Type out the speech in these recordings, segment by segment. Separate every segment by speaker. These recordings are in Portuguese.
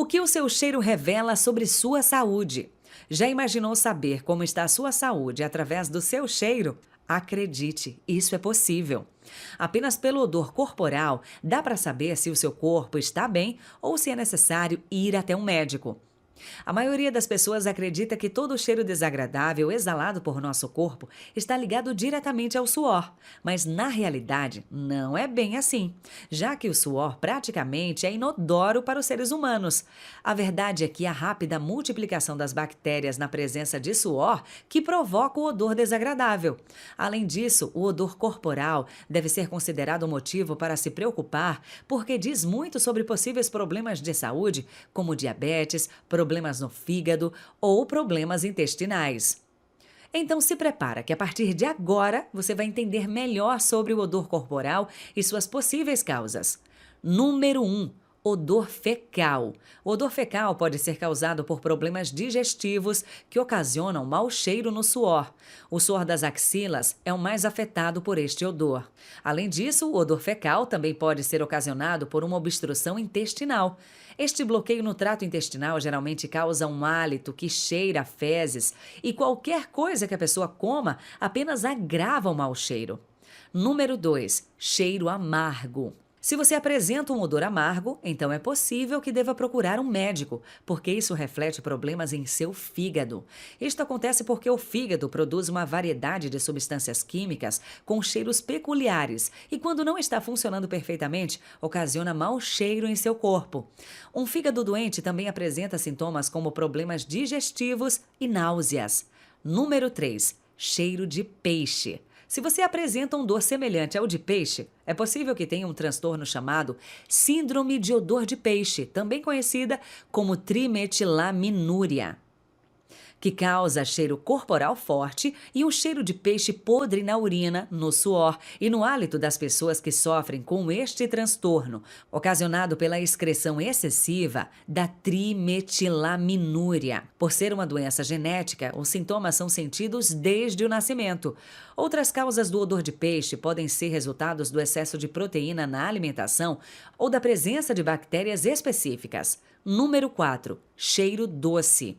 Speaker 1: O que o seu cheiro revela sobre sua saúde? Já imaginou saber como está a sua saúde através do seu cheiro? Acredite, isso é possível. Apenas pelo odor corporal dá para saber se o seu corpo está bem ou se é necessário ir até um médico. A maioria das pessoas acredita que todo cheiro desagradável exalado por nosso corpo está ligado diretamente ao suor, mas na realidade não é bem assim, já que o suor praticamente é inodoro para os seres humanos. A verdade é que a rápida multiplicação das bactérias na presença de suor que provoca o odor desagradável. Além disso, o odor corporal deve ser considerado um motivo para se preocupar, porque diz muito sobre possíveis problemas de saúde, como diabetes, problemas no fígado ou problemas intestinais. Então se prepara que a partir de agora você vai entender melhor sobre o odor corporal e suas possíveis causas. Número 1. Odor fecal. O odor fecal pode ser causado por problemas digestivos que ocasionam mau cheiro no suor. O suor das axilas é o mais afetado por este odor. Além disso, o odor fecal também pode ser ocasionado por uma obstrução intestinal. Este bloqueio no trato intestinal geralmente causa um hálito que cheira a fezes e qualquer coisa que a pessoa coma apenas agrava o mau cheiro. Número 2. Cheiro amargo. Se você apresenta um odor amargo, então é possível que deva procurar um médico, porque isso reflete problemas em seu fígado. Isto acontece porque o fígado produz uma variedade de substâncias químicas com cheiros peculiares e, quando não está funcionando perfeitamente, ocasiona mau cheiro em seu corpo. Um fígado doente também apresenta sintomas como problemas digestivos e náuseas. Número 3. Cheiro de peixe. Se você apresenta um odor semelhante ao de peixe, é possível que tenha um transtorno chamado Síndrome de odor de peixe, também conhecida como trimetilaminúria, que causa cheiro corporal forte e um cheiro de peixe podre na urina, no suor e no hálito das pessoas que sofrem com este transtorno, ocasionado pela excreção excessiva da trimetilaminúria. Por ser uma doença genética, os sintomas são sentidos desde o nascimento. Outras causas do odor de peixe podem ser resultados do excesso de proteína na alimentação ou da presença de bactérias específicas. Número 4. Cheiro doce.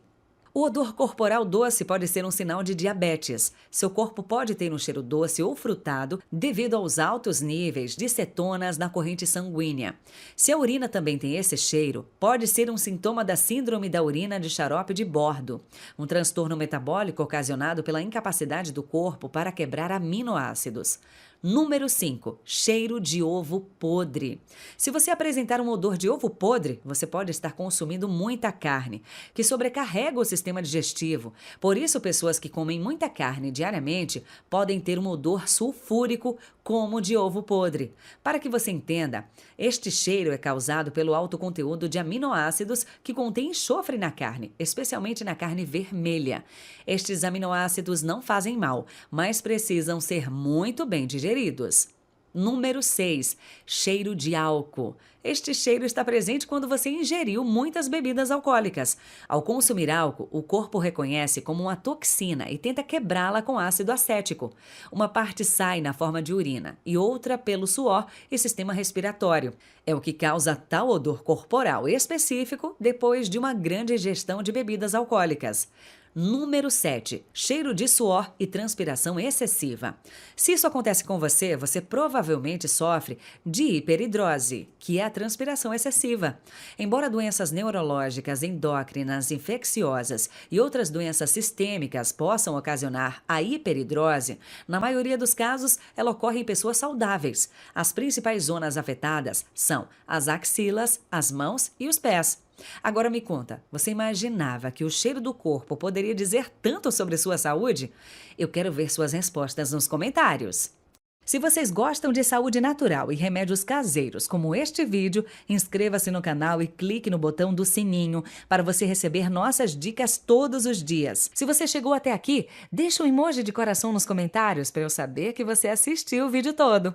Speaker 1: O odor corporal doce pode ser um sinal de diabetes. Seu corpo pode ter um cheiro doce ou frutado devido aos altos níveis de cetonas na corrente sanguínea. Se a urina também tem esse cheiro, pode ser um sintoma da síndrome da urina de xarope de bordo, um transtorno metabólico ocasionado pela incapacidade do corpo para quebrar aminoácidos. Número 5. Cheiro de ovo podre. Se você apresentar um odor de ovo podre, você pode estar consumindo muita carne, que sobrecarrega o sistema digestivo. Por isso, pessoas que comem muita carne diariamente podem ter um odor sulfúrico, como de ovo podre. Para que você entenda, este cheiro é causado pelo alto conteúdo de aminoácidos que contém enxofre na carne, especialmente na carne vermelha. Estes aminoácidos não fazem mal, mas precisam ser muito bem digeridos. Número 6. Cheiro de álcool. Este cheiro está presente quando você ingeriu muitas bebidas alcoólicas. Ao consumir álcool, o corpo reconhece como uma toxina e tenta quebrá-la com ácido acético. Uma parte sai na forma de urina e outra pelo suor e sistema respiratório. É o que causa tal odor corporal específico depois de uma grande ingestão de bebidas alcoólicas. Número 7. Cheiro de suor e transpiração excessiva. Se isso acontece com você, você provavelmente sofre de hiperidrose, que é a transpiração excessiva. Embora doenças neurológicas, endócrinas, infecciosas e outras doenças sistêmicas possam ocasionar a hiperidrose, na maioria dos casos ela ocorre em pessoas saudáveis. As principais zonas afetadas são as axilas, as mãos e os pés. Agora me conta, você imaginava que o cheiro do corpo poderia dizer tanto sobre sua saúde? Eu quero ver suas respostas nos comentários. Se vocês gostam de saúde natural e remédios caseiros como este vídeo, inscreva-se no canal e clique no botão do sininho para você receber nossas dicas todos os dias. Se você chegou até aqui, deixa um emoji de coração nos comentários para eu saber que você assistiu o vídeo todo.